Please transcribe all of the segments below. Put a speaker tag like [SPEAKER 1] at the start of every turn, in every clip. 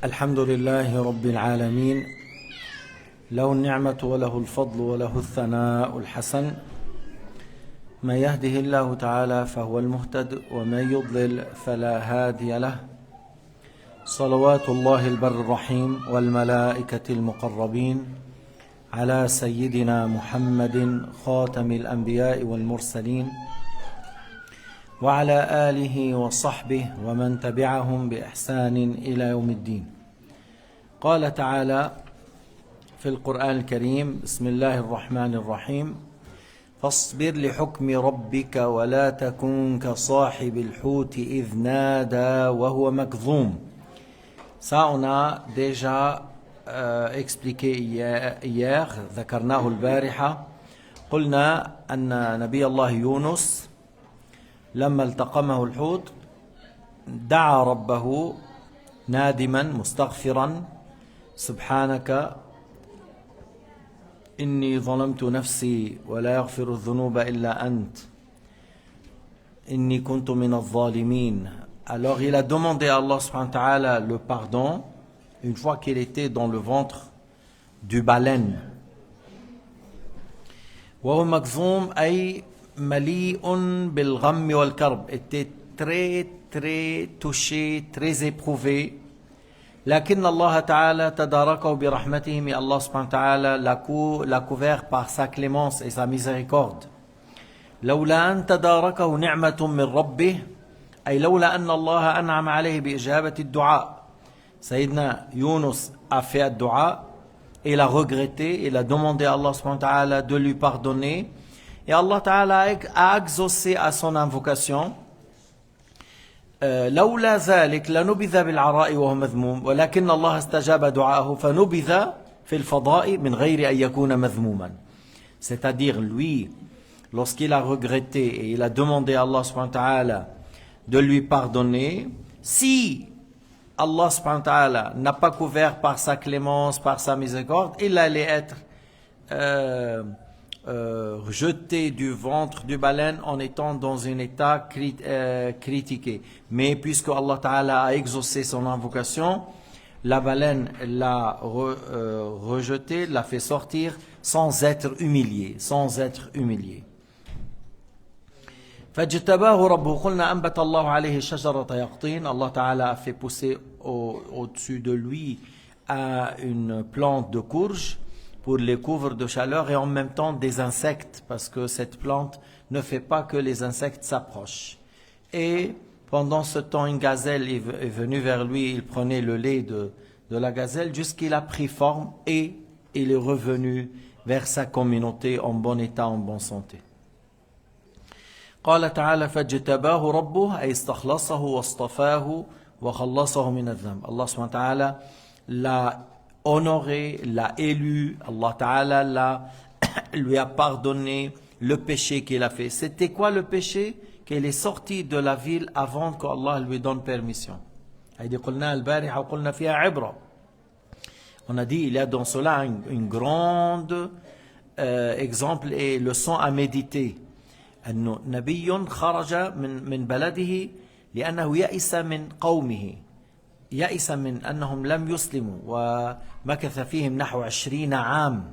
[SPEAKER 1] الحمد لله رب العالمين، له النعمة وله الفضل وله الثناء الحسن. من يهده الله تعالى فهو المهتد، ومن يضلل فلا هادي له. صلوات الله البر الرحيم والملائكة المقربين على سيدنا محمد خاتم الأنبياء والمرسلين، وعلى آله وصحبه ومن تبعهم بإحسان إلى يوم الدين. قال تعالى في القرآن الكريم: بسم الله الرحمن الرحيم، فاصبر لحكم ربك ولا تكن كصاحب الحوت إذ نادى وهو مكظوم. Ça, on a déjà expliqué hier, ذكرناه البارحة. قلنا أن نبي الله يونس لما التقمه الحوت دعا ربه نادما مستغفرا: سبحانك إني ظلمت نفسي ولا يغفر الذنوب إلا أنت إني كنت من الظالمين. Alors il a demandé à Allah subhanahu wa ta'ala le pardon une fois qu'il était dans le ventre du baleine. وهو مكظوم أي مليء بالغم والكرب, était très touché, très éprouvé. لكن الله تعالى تداركه برحمته, mais Allah subhanahu wa ta'ala l'a couvert par sa clémence et sa miséricorde. لولا أن تداركه نعمة من ربه, أي لولا أن الله أنعم عليه بإجابة الدعاء. Sayyidina Yunus a fait un dua, il a regretté, il a demandé à Allah subhanahu wa ta'ala de lui pardonner, et Allah ta'ala a exaucé à son invocation. لولا ذلك لنبذ بالعراء وهو مذموم ولكن الله استجاب دعاءه فنبذ في الفضاء من غير أن يكون مذموما. C'est-à-dire, lui, lorsqu'il a regretté et il a demandé à Allah subhanahu wa ta'ala de lui pardonner, si Allah subhanahu wa ta'ala n'a pas couvert par sa clémence, par sa miséricorde, il allait être jeté du ventre du baleine en étant dans un état critiqué. Mais puisque Allah ta'ala a exaucé son invocation, la baleine l'a rejeté, l'a fait sortir sans être humilié, فاجتباه ربه, قلنا أنبت الله عليه شجرة يقطين. Allah ta'ala a fait pousser au-dessus de lui une plante de courge pour les couvrir de chaleur et en même temps des insectes, parce que cette plante ne fait pas que les insectes s'approchent. Et pendant ce temps, une gazelle est venue vers lui, il prenait le lait de la gazelle jusqu'il a pris forme et il est revenu vers sa communauté en bon état, en bonne santé. قال تعالى: فاجتباه ربه أي استخلصه واصطفاه وخلصه من الذنب. Allah subhanahu wa ta'ala l'a honoré, l'a élu, Allah ta'ala lui a pardonné le péché qu'il a fait. C'était quoi le péché? Qu'il est sorti de la ville avant qu'Allah lui donne permission. On a dit, il y a dans cela une grande exemple et leçon à méditer. أنه نبي خرج من بلده لأنه يئس من قومه, يئس من أنهم لم يسلموا, ومكث فيهم نحو 20 عام.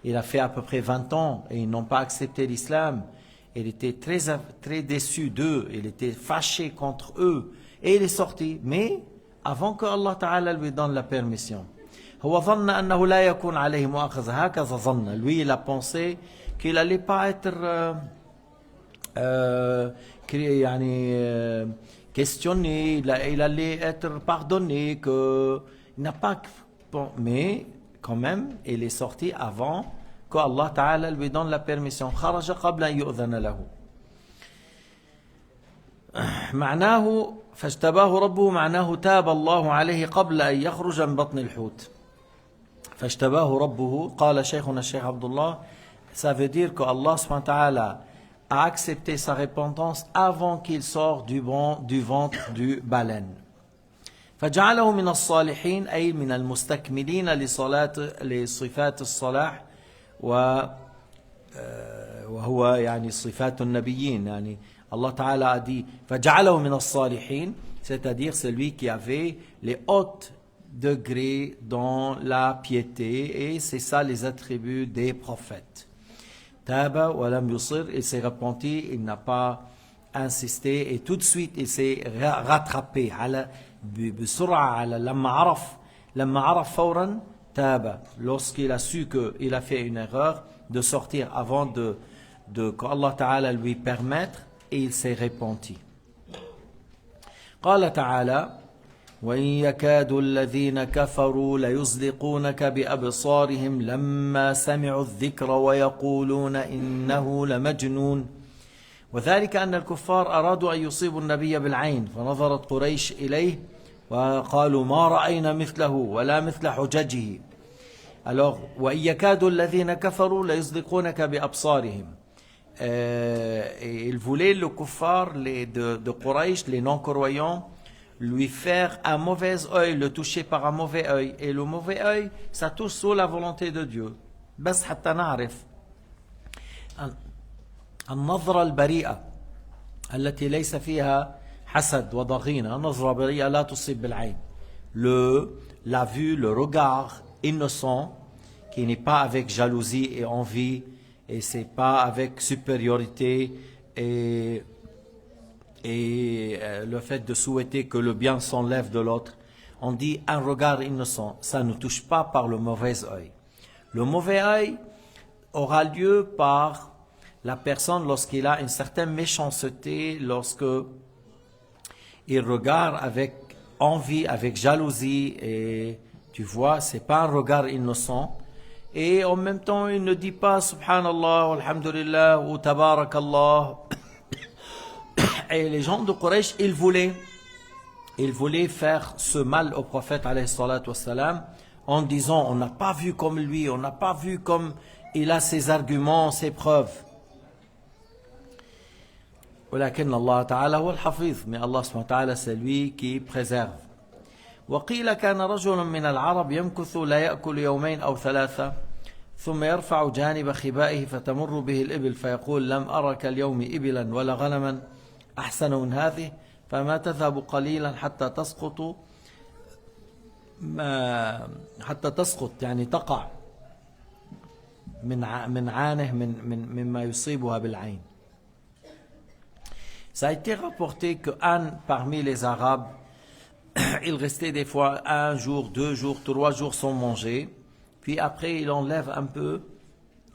[SPEAKER 1] Il a fait à peu près 20 ans et ils n'ont pas accepté l'islam. Il était très déçu d'eux, il était fâché contre eux et il est sorti, mais avant que Allah Ta'ala lui donne la permission. هو ظن أنه لا يكون عليه مؤاخذة, هكذا ظن. Lui, il a pensé qu'il n'allait pas être questionné, il allait être pardonné, que il n'a pas, mais quand même il est sorti avant que Allah Ta'ala lui donne la permission. خرج قبل أن يؤذن له. معناه فاجتباه ربه, معناه تاب الله عليه قبل أن يخرج من بطن الحوت. فاجتباه ربه, قال شيخنا الشيخ عبد الله, ça veut dire que Allah subhanahu wa ta'ala a accepté sa repentance avant qu'il sorte du ventre du baleine. فجعله من الصالحين أي من المستكملين لصفات الصلاح وهو يعني صفات النبيين. يعني Allah Ta'ala a dit فجعله من الصالحين, c'est-à-dire celui qui avait les hautes degré dans la piété, et c'est ça les attributs des prophètes. Taba wa lam yusir, il s'est repenti, il n'a pas insisté, et tout de suite il s'est rattrapé. لما عرف فورا تاب, lorsqu'il a su qu'il a fait une erreur, de sortir avant qu'Allah Ta'ala lui permette, et il s'est repenti. قال تعالى وإن يكاد الذين كفروا ليزلقونك بأبصارهم لما سمعوا الذكر ويقولون إنه لمجنون وذلك أن الكفار أرادوا أن يصيبوا النبي بالعين فنظرت قريش إليه وقالوا ما رأينا مثله ولا مثل حججه. Alors وإن يكاد الذين كفروا ليزلقونك بأبصارهم, et ils voulaient, le kuffar de Quraysh, les non-croyants, lui faire un mauvais œil, le toucher par un mauvais œil. Et le mauvais œil, ça touche sous la volonté de Dieu. بس حتى نعرف النظرة البريئة التي ليس فيها حسد وضغينة, نظرة بريئة لا تصيب بالعين. La vue, le regard innocent, qui n'est pas avec jalousie et envie, et c'est pas avec supériorité et le fait de souhaiter que le bien s'enlève de l'autre. On dit un regard innocent, ça ne touche pas par le mauvais œil. Le mauvais œil aura lieu par la personne lorsqu'il a une certaine méchanceté, lorsque il regarde avec envie, avec jalousie, et tu vois, c'est pas un regard innocent. Et en même temps, il ne dit pas Subhanallah, Alhamdulillah ou Tabarakallah. Et les gens de Quraysh, ils voulaient faire ce mal au prophète alayhi salatu wassalam, en disant on n'a pas vu comme lui, on n'a pas vu comme il a ses arguments, ses preuves. ولكن الله تعالى هو الحفيظ, mais Allah subhanahu wa ta'ala c'est lui qui préserve. وقيل كان رجل من العرب يمكث لا يأكل يومين أو ثلاثة ثم يرفع جانب خبائه فتمر به الإبل فيقول لم أرك اليوم إبلا ولا غنما أحسن من هذه فما تذهب قليلا حتى تسقط يعني تقع من عانه مما يصيبها بالعين. Ça a été rapporté qu'un parmi les Arabes, il restait des fois 1 jour, 2 jours, 3 jours sans manger. Puis après, il enlève un peu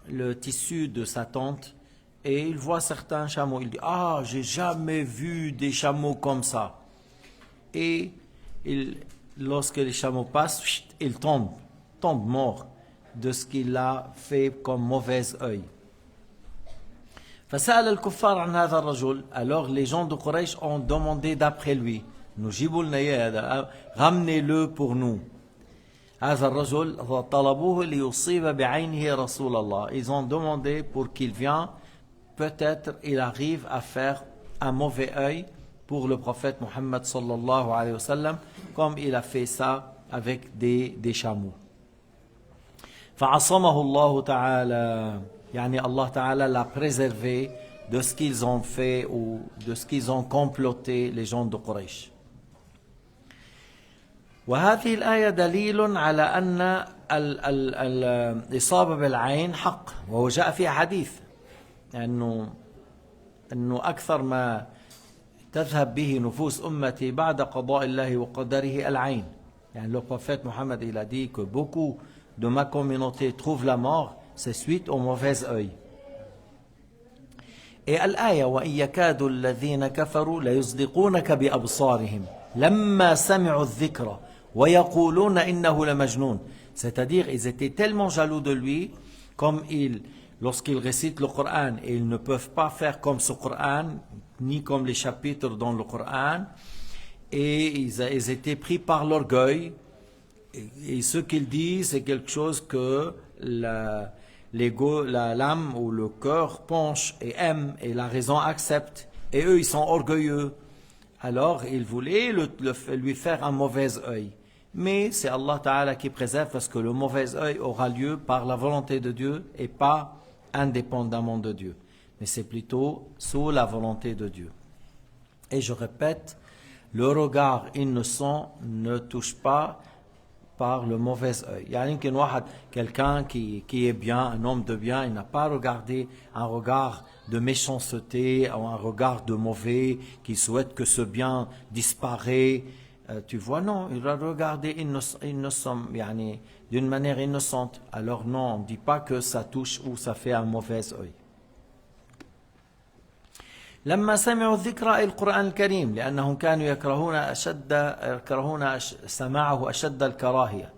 [SPEAKER 1] le tissu de sa tente et il voit certains chameaux. Il dit « Ah, j'ai jamais vu des chameaux comme ça. » Et lorsque les chameaux passent, il tombe mort de ce qu'il a fait comme mauvais œil. فسأل الكفار عن هذا الرجل. Alors les gens de Quraysh ont demandé d'après lui. Nous جيبوا لنا إياه هذا, ramenez-le pour nous. هذا الرجل طلبوه ليصيب بعينه رسول الله. Ils ont demandé pour qu'il vienne, peut-être il arrive à faire un mauvais œil pour le prophète Muhammad sallallahu alayhi wa sallam, comme il a fait ça avec des chameaux. فعصمه الله تعالى, يعني Allah Ta'ala l'a préservé de ce qu'ils ont fait ou de ce qu'ils ont comploté, les gens de Quraysh. وهذه الآية دليل على أن الإصابة بالعين حق, وهو جاء فيها حديث أنه أكثر ما تذهب به نفوس أمتي بعد قضاء الله وقدره العين. يعني le prophète Mohammed, il a dit que beaucoup de ma communauté trouvent la mort, c'est suite au mauvais œil. Et الآية وإن يكاد الذين كفروا ليصدقونك بأبصارهم لما سمعوا الذكر ويقولون إنه لمجنون. C'est-à-dire, ils étaient tellement jaloux de lui, comme lorsqu'ils récitent le Coran, et ils ne peuvent pas faire comme ce Coran, ni comme les chapitres dans le Coran, et ils étaient pris par l'orgueil, et ce qu'ils disent, c'est quelque chose que l'âme ou le cœur penche et aime, et la raison accepte, et eux ils sont orgueilleux. Alors ils voulaient lui faire un mauvais œil. Mais c'est Allah Ta'ala qui préserve, parce que le mauvais œil aura lieu par la volonté de Dieu et pas indépendamment de Dieu. Mais c'est plutôt sous la volonté de Dieu. Et je répète, le regard innocent ne touche pas par le mauvais œil. يعني يمكن واحد quelqu'un qui est bien, un homme de bien, il n'a pas regardé un regard de méchanceté ou un regard de mauvais qui souhaite que ce bien disparaisse. Tu vois, non, il a regardé innocent, يعني, d'une manière innocente. Alors non, on ne dit pas que ça touche ou ça fait un mauvais œil. لما سمعوا الذكر أي القرآن الكريم لأنهم كانوا يكرهون سماعه أشد الكراهية.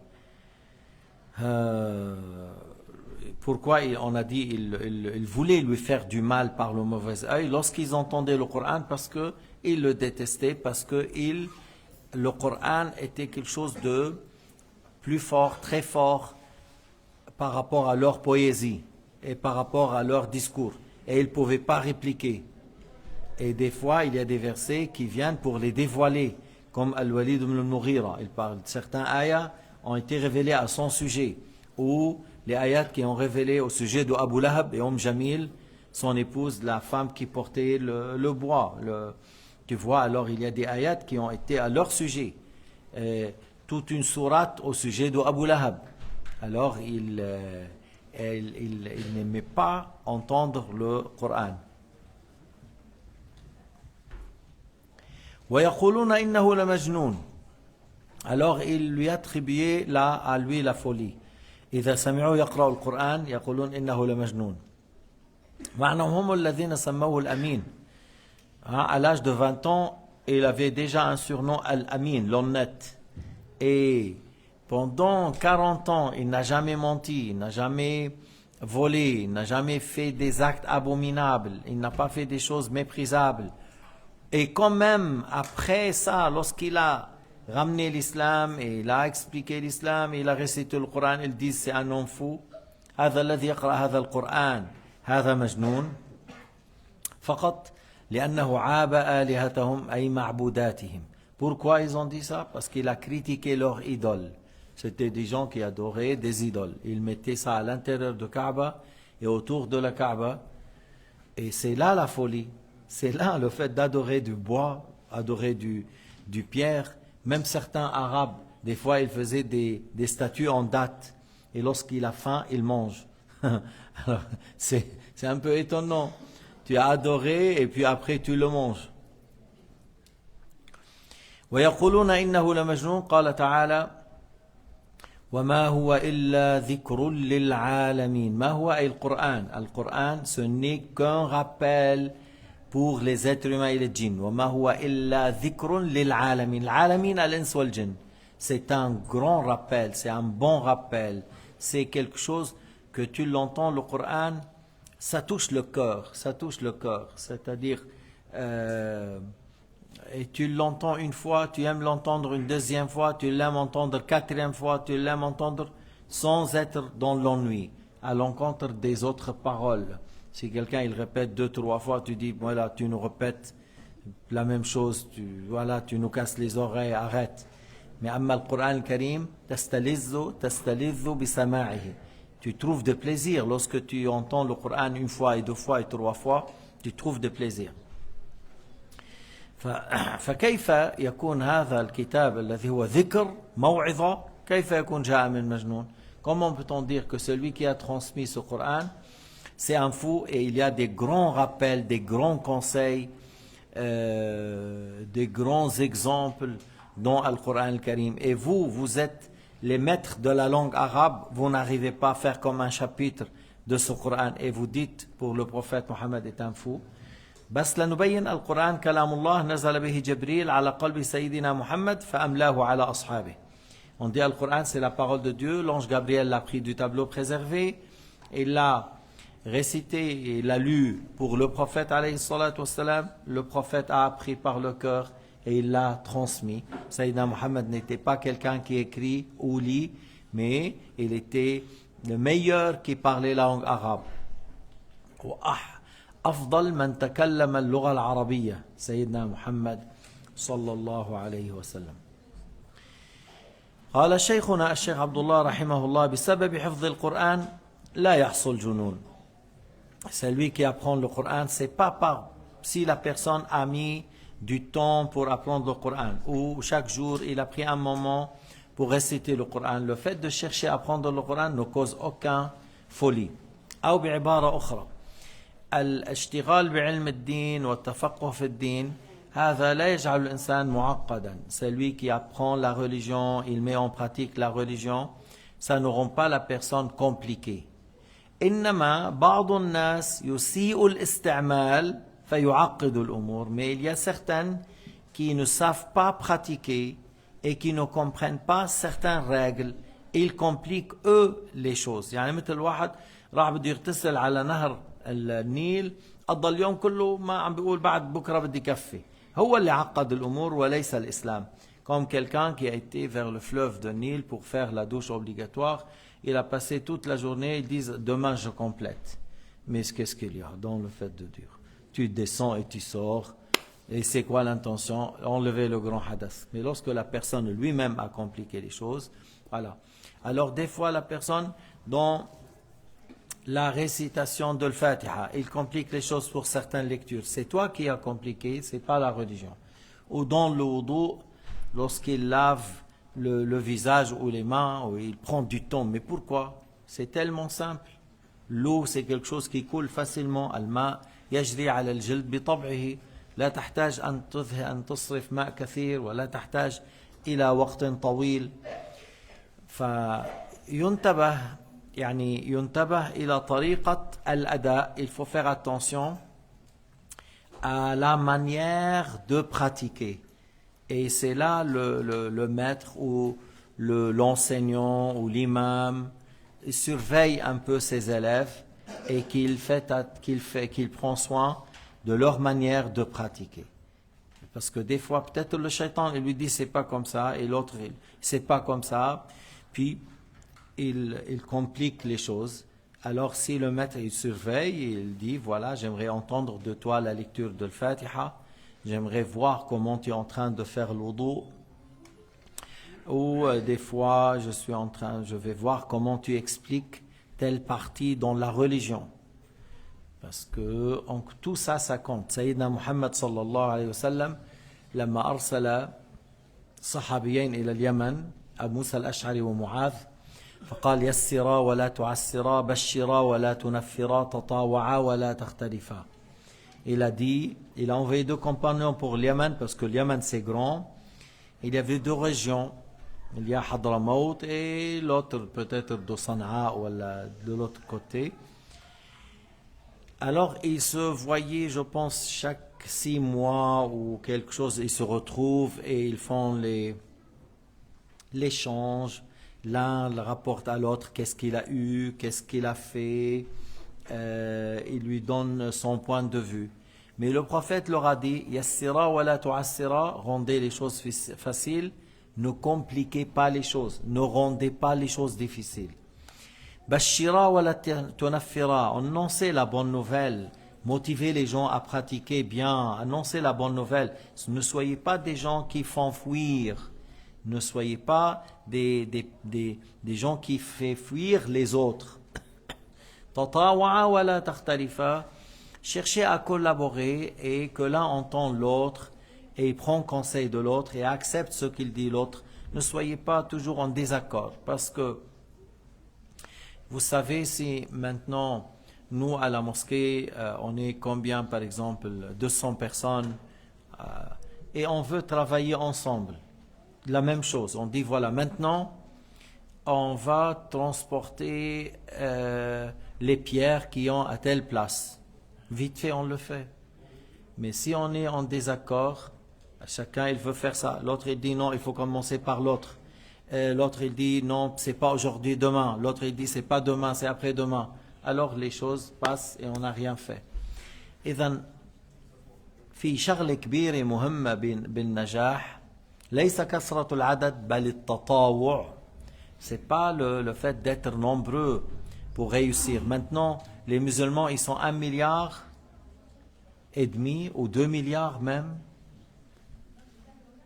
[SPEAKER 1] Pourquoi on a dit ils voulaient lui faire du mal par le mauvais œil lorsqu'ils entendaient le Coran, parce qu'ils le détestaient, parce que le Coran était quelque chose de plus fort, très fort par rapport à leur poésie et par rapport à leur discours, et ils ne pouvaient pas répliquer. Et des fois, il y a des versets qui viennent pour les dévoiler, comme Al-Walid ibn al-Mughira. Il parle, certains ayats ont été révélés à son sujet, ou les ayats qui ont révélé au sujet de Abu Lahab et Jamil, son épouse, la femme qui portait le bois. Tu vois, alors il y a des ayats qui ont été à leur sujet. Toute une sourate au sujet de Abu Lahab. Alors, il n'aimait pas entendre le Coran. ويقولون إنه لمجنون. Alors il lui attribuait à lui la folie. إذا سمعوا يقرأ القرآن يقولون إنه لمجنون. معناهم هم الذين سموه الأمين. À l'âge de 20 ans, il avait déjà un surnom Al-Amin, l'honnête. Et pendant 40 ans, il n'a jamais menti, il n'a jamais volé, il n'a jamais fait des actes abominables, il n'a pas fait des choses méprisables. Et quand même, après ça, lorsqu'il a ramené l'islam et il a expliqué l'islam, il a récité le Coran, ils disent c'est un homme fou. هذا الذي يقرأ هذا القرآن هذا مجنون فقط لأنه عاب آلهتهم أي معبوداتهم. Pourquoi ils ont dit ça? Parce qu'il a critiqué leurs idoles. C'était des gens qui adoraient des idoles. Ils mettaient ça à l'intérieur de Kaaba et autour de la Kaaba. Et c'est là la folie. C'est là le fait d'adorer du bois, adorer du pierre. Même certains Arabes, des fois, ils faisaient des statues en date. Et lorsqu'il a faim, il mange. Alors, c'est un peu étonnant. Tu as adoré et puis après tu le manges. ويقولون إنه لمجنون قال تعالى وما هو إلا ذكر للعالمين. ما هو أي القرآن. القرآن ce n'est qu'un rappel pour les êtres humains et les djinns. وما هو إلا ذكر للعالمين. العالمين الإنس والجن. C'est un grand rappel, c'est un bon rappel. C'est quelque chose que tu l'entends, le Coran, ça touche le cœur, ça touche le cœur. C'est-à-dire, et tu l'entends une fois, tu aimes l'entendre une deuxième fois, tu l'aimes entendre quatrième fois, tu l'aimes entendre sans être dans l'ennui, à l'encontre des autres paroles. Si quelqu'un il répète 2-3 fois, tu dis, voilà, tu nous répètes la même chose, tu nous casses les oreilles, arrête. Mais amma al-Qur'an al-Karim, tastalidhu bisama'ihi. Tu trouves de plaisir lorsque tu entends le Coran une fois et 2 fois et 3 fois, tu trouves de plaisir. فكيف يكون هذا الكتاب الذي هو ذكر موعظة كيف يكون جاء من مجنون? Comment peut-on dire que celui qui a transmis ce Coran, c'est un fou, et il y a des grands rappels, des grands conseils, des grands exemples dans Al-Qur'an al-Karim. Et vous êtes les maîtres de la langue arabe, vous n'arrivez pas à faire comme un chapitre de ce Coran et vous dites pour le prophète Mohammed est un fou. بس لنبين القرآن كلام الله نزل به جبريل على قلب سيدنا محمد فأملاه على أصحابه. On dit Al-Qur'an c'est la parole de Dieu, l'ange Gabriel l'a pris du tableau préservé, il l'a récité et l'a lu pour le prophète alayhi salatu wassalam. Le prophète a appris par le cœur et il l'a transmis. Sayyidina Muhammad n'était pas quelqu'un qui écrit ou lit, mais il était le meilleur qui parlait la langue arabe. أفضل من تكلم اللغة العربية سيدنا محمد صلى الله عليه وسلم. قال شيخنا الشيخ عبد الله رحمه الله بسبب حفظ القرآن لا يحصل جنون. Celui qui apprend le Coran, c'est pas si la personne a mis du temps pour apprendre le Coran, ou chaque jour il a pris un moment pour réciter le Coran. Le fait de chercher à apprendre le Coran ne cause aucun folie. أو بعبارة أخرى الاشتغال بعلم الدين والتفقه في الدين هذا لا يجعل الإنسان معقدا. Celui qui apprend la religion, il met en pratique la religion, ça ne rend pas la personne compliquée. إنما بعض الناس يسيء الاستعمال فيعقد الأمور. Mais il y a certains qui ne savent pas pratiquer et qui ne comprennent pas certaines règles. Ils compliquent eux les choses. يعني مثل واحد راح بده يغتسل على نهر النيل قضى اليوم كله ما عم بيقول بعد بكره بدي كفي. هو اللي عقد الأمور وليس الإسلام. Comme quelqu'un qui a été vers le fleuve de Nil pour faire la douche obligatoire, il a passé toute la journée, ils disent demain je complète. Mais qu'est-ce qu'il y a dans le fait de dire? Tu descends et tu sors. Et c'est quoi l'intention? Enlever le grand hadath. Mais lorsque la personne lui-même a compliqué les choses, voilà. Alors des fois la personne dans la récitation de l'Fatiha, il complique les choses pour certaines lectures. C'est toi qui as compliqué, c'est pas la religion. Ou dans le wudu, lorsqu'il lave le visage ou les mains, ou il prend du temps. Mais pourquoi? C'est tellement simple. L'eau, c'est quelque chose qui coule facilement. الماء يجري على الجلد بطبعه. لا تحتاج أن تصرف ماء كثير ولا تحتاج إلى وقت طويل. فينتبه ينتبه إلى طريقة الأداء. Il faut faire attention à la manière de pratiquer. Et c'est là le maître ou l'enseignant ou l'imam surveille un peu ses élèves et qu'il prend soin de leur manière de pratiquer. Parce que des fois, peut-être le shaitan, il lui dit c'est pas comme ça, et l'autre, c'est pas comme ça, puis il complique les choses. Alors si le maître, il surveille, il dit, voilà, j'aimerais entendre de toi la lecture de l'Fatiha, j'aimerais voir comment tu es en train de faire l'wudu, ou des fois, je vais voir comment tu expliques telle partie dans la religion. Parce que tout ça, ça compte. Sayyidina Muhammad sallallahu alayhi wa sallam, لما أرسل صحابيين إلى اليمن أبو موسى الأشعري ومعاذ فقال يسرا ولا تعسرا بشرا ولا تنفرا تطاوعا ولا تختلفا. Il a envoyé 2 compagnons pour le Yémen parce que le Yémen c'est grand. Il y avait 2 régions. Il y a Hadramaut et l'autre peut-être de Sana'a ou de l'autre côté. Alors ils se voyaient, je pense, chaque 6 mois ou quelque chose, ils se retrouvent et ils font l'échange. L'un le rapporte à l'autre qu'est-ce qu'il a eu, qu'est-ce qu'il a fait. Il lui donne son point de vue. Mais le prophète leur a dit, yassira wa la tu'assira, rendez les choses faciles, ne compliquez pas les choses, ne rendez pas les choses difficiles. Bashira wa la tunaffira, annoncez la bonne nouvelle, motivez les gens à pratiquer bien, annoncez la bonne nouvelle. Ne soyez pas des gens qui font fuir, ne soyez pas des gens qui font fuir les autres. Tatawa'a wa la takhtalifa, cherchez à collaborer et que l'un entend l'autre et prend conseil de l'autre et accepte ce qu'il dit l'autre. Ne soyez pas toujours en désaccord parce que vous savez, si maintenant, nous à la mosquée, on est combien par exemple, 200 personnes, et on veut travailler ensemble. La même chose, on dit voilà, maintenant, on va transporter les pierres qui ont à telle place. Vite fait, on le fait. Mais si on est en désaccord, chacun il veut faire ça, l'autre il dit non, il faut commencer par l'autre. L'autre il dit non, c'est pas aujourd'hui, demain. L'autre il dit c'est pas demain, c'est après-demain. Alors les choses passent et on n'a rien fait. إذن في شغلة كبيرة مهمة بالنجاح ليس كثرة العدد بل التطاوع. C'est pas le fait d'être nombreux pour réussir. Maintenant, les musulmans ils sont 1,5 milliard ou 2 milliards même.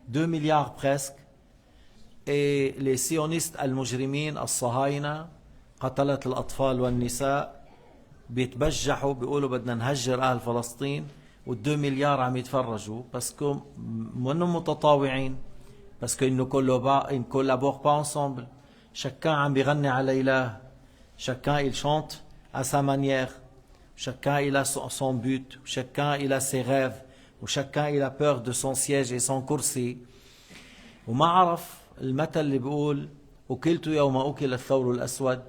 [SPEAKER 1] 2 milliards presque. Et les sionistes al-mujrimin, al-sahayna, قتلت الأطفال والنساء بيتبجحوا بيقولوا بدنا نهجر أهل فلسطين وال2 مليار عم يتفرجوا بس منهم متطاوعين parce qu'ils ne collaborent pas ensemble. Chacun a biranni alayla, chacun il chante à sa manière, chacun il a son but, chacun il a ses rêves, ou chacun il a peur de son siège et son kursi. وما عرف المثل اللي بيقول أكلت يوم أكل الثور الأسود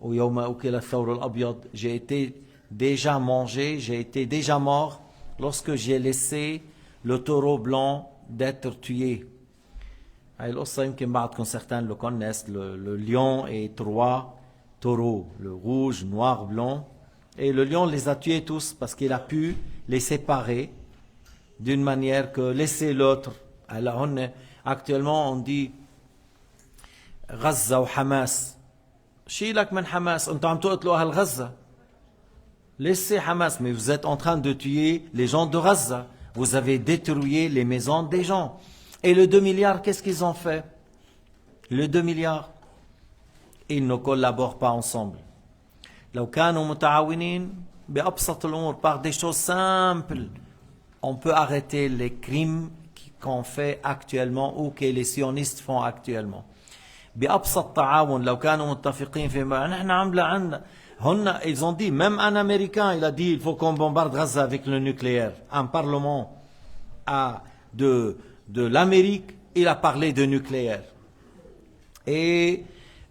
[SPEAKER 1] ويوم أكل الثور الأبيض. J'ai été déjà mangé, j'ai été déjà mort lorsque j'ai laissé le taureau blanc d'être tué. هاي القصة يمكن بعضكم certains le connaissent. Le lion et 3 taureaux, le rouge, noir, blanc. Et le lion les a tués tous parce qu'il a pu les séparer d'une manière que laisser l'autre. Alors actuellement on dit غزة وحماس. شيلك من حماس، انتوا عم تقتلوا أهل غزة. Laissez Hamas, mais vous êtes en train de tuer les gens de Gaza. Vous avez détruit les maisons des gens. Et le 2 milliards, qu'est-ce qu'ils ont fait? Le 2 milliards, ils ne collaborent pas ensemble. لو كانوا متعاونين بأبسط الأمور, par des choses simples, on peut arrêter les crimes qu'on fait actuellement ou que les sionistes font actuellement. بأبسط تعاون لو كانوا متفقين فيما نحن عملنا عنا. Ils ont dit, même un Américain, il a dit il faut qu'on bombarde Gaza avec le nucléaire. Un parlement de l'Amérique, il a parlé de nucléaire. Et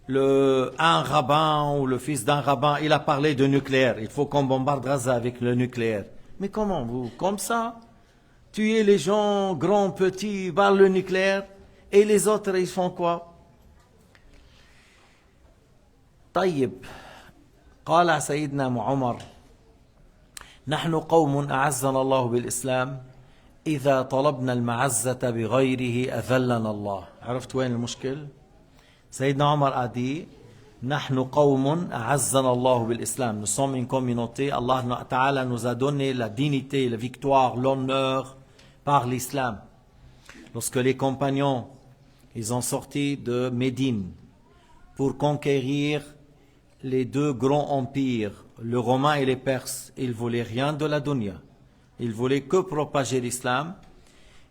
[SPEAKER 1] un rabbin ou le fils d'un rabbin, il a parlé de nucléaire. Il faut qu'on bombarde Gaza avec le nucléaire. Mais comment vous, comme ça, tuer les gens, grands, petits, par le nucléaire, et les autres, ils font quoi? طيب. قال سيدنا عمر نحن قوم أعزنا الله بالإسلام إذا طلبنا المعزة بغيره أذلنا الله. عرفت وين المشكل؟ سيدنا عمر a dit نحن قوم أعزنا الله بالإسلام. Nous sommes une communauté. Allah Ta'ala nous a donné la dignité, la victoire, l'honneur par l'islam. Lorsque les compagnons ils ont sorti de Médine pour conquérir les 2 grands empires, le romain et les perses, ils ne voulaient rien de la dunya. Ils voulaient que propager l'islam.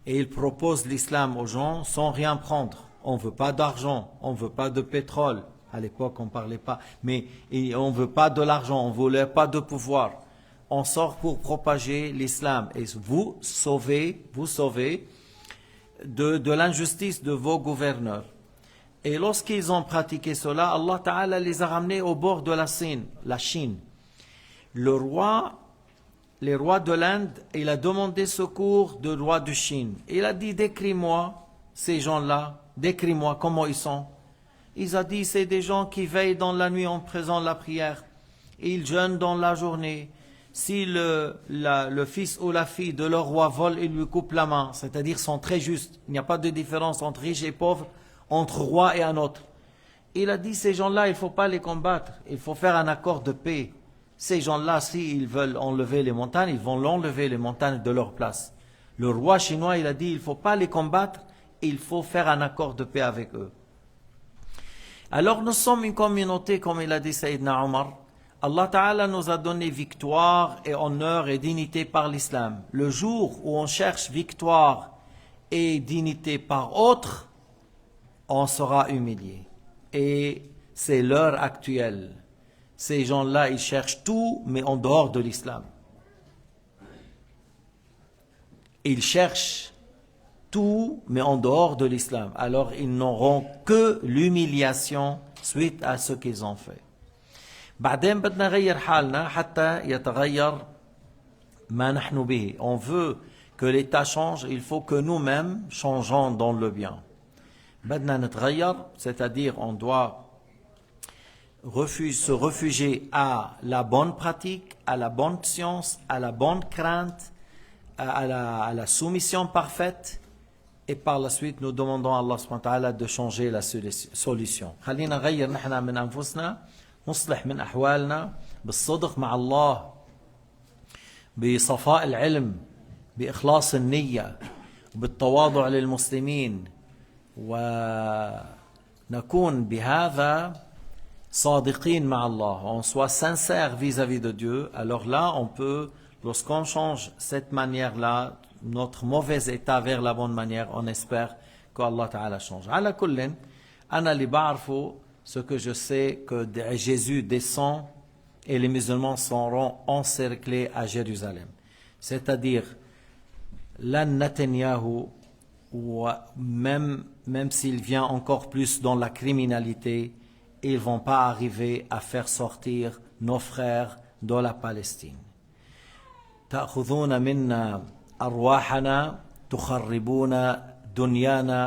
[SPEAKER 1] Et ils proposent l'islam aux gens sans rien prendre. On ne veut pas d'argent, on ne veut pas de pétrole. À l'époque, on ne parlait pas. Mais on ne veut pas de l'argent, on ne voulait pas de pouvoir. On sort pour propager l'islam. Et vous sauvez de l'injustice de vos gouverneurs. Et lorsqu'ils ont pratiqué cela, Allah Ta'ala les a ramenés au bord de la Chine. Les rois de l'Inde, il a demandé secours du roi de Chine. Il a dit, décris-moi ces gens-là, décris-moi comment ils sont. Il a dit, c'est des gens qui veillent dans la nuit en faisant la prière. Ils jeûnent dans la journée. Si le fils ou la fille de leur roi vole, ils lui coupent la main. C'est-à-dire, sont très justes. Il n'y a pas de différence entre riches et pauvres, entre roi et un autre. Il a dit, ces gens-là, il ne faut pas les combattre. Il faut faire un accord de paix. Ces gens-là, s'ils veulent enlever les montagnes, ils vont l'enlever les montagnes de leur place. Le roi chinois, il a dit, il ne faut pas les combattre, il faut faire un accord de paix avec eux. Alors nous sommes une communauté, comme il a dit Sayyidina Omar. Allah Ta'ala nous a donné victoire et honneur et dignité par l'islam. Le jour où on cherche victoire et dignité par autre, on sera humilié. Et c'est l'heure actuelle. Ces gens-là, ils cherchent tout, mais en dehors de l'islam. Ils cherchent tout, mais en dehors de l'islam. Alors, ils n'auront que l'humiliation suite à ce qu'ils ont fait. بعدين بدنا نغير حالنا حتى يتغير ما نحن به. On veut que l'État change, il faut que nous-mêmes changeons dans le bien. بدنا نتغير, c'est-à-dire on doit se réfugier à la bonne pratique, à la bonne science, à la bonne crainte, à la soumission parfaite. Et par la suite, nous demandons à Allah subhanahu wa ta'ala de changer la solution. خلينا نغير نحن من أنفسنا, نصلح من أحوالنا بالصدق مع الله, بصفاء العلم, بإخلاص النية, بالتواضع للمسلمين, ونكون بهذا صادقين مع الله. On soit sincère vis-à-vis de Dieu. Alors là, on peut, lorsqu'on change cette manière-là, notre mauvais état vers la bonne manière, on espère qu'Allah Ta'ala change. على كل أنا اللي بعرفه, ce que je sais que Jésus descend et les musulmans seront encerclés à Jérusalem. C'est-à-dire, là Netanyahou, même s'il vient encore plus dans la criminalité, ils ne vont pas arriver à faire sortir nos frères de la Palestine. تأخذون منا أرواحنا تخربون دنيانا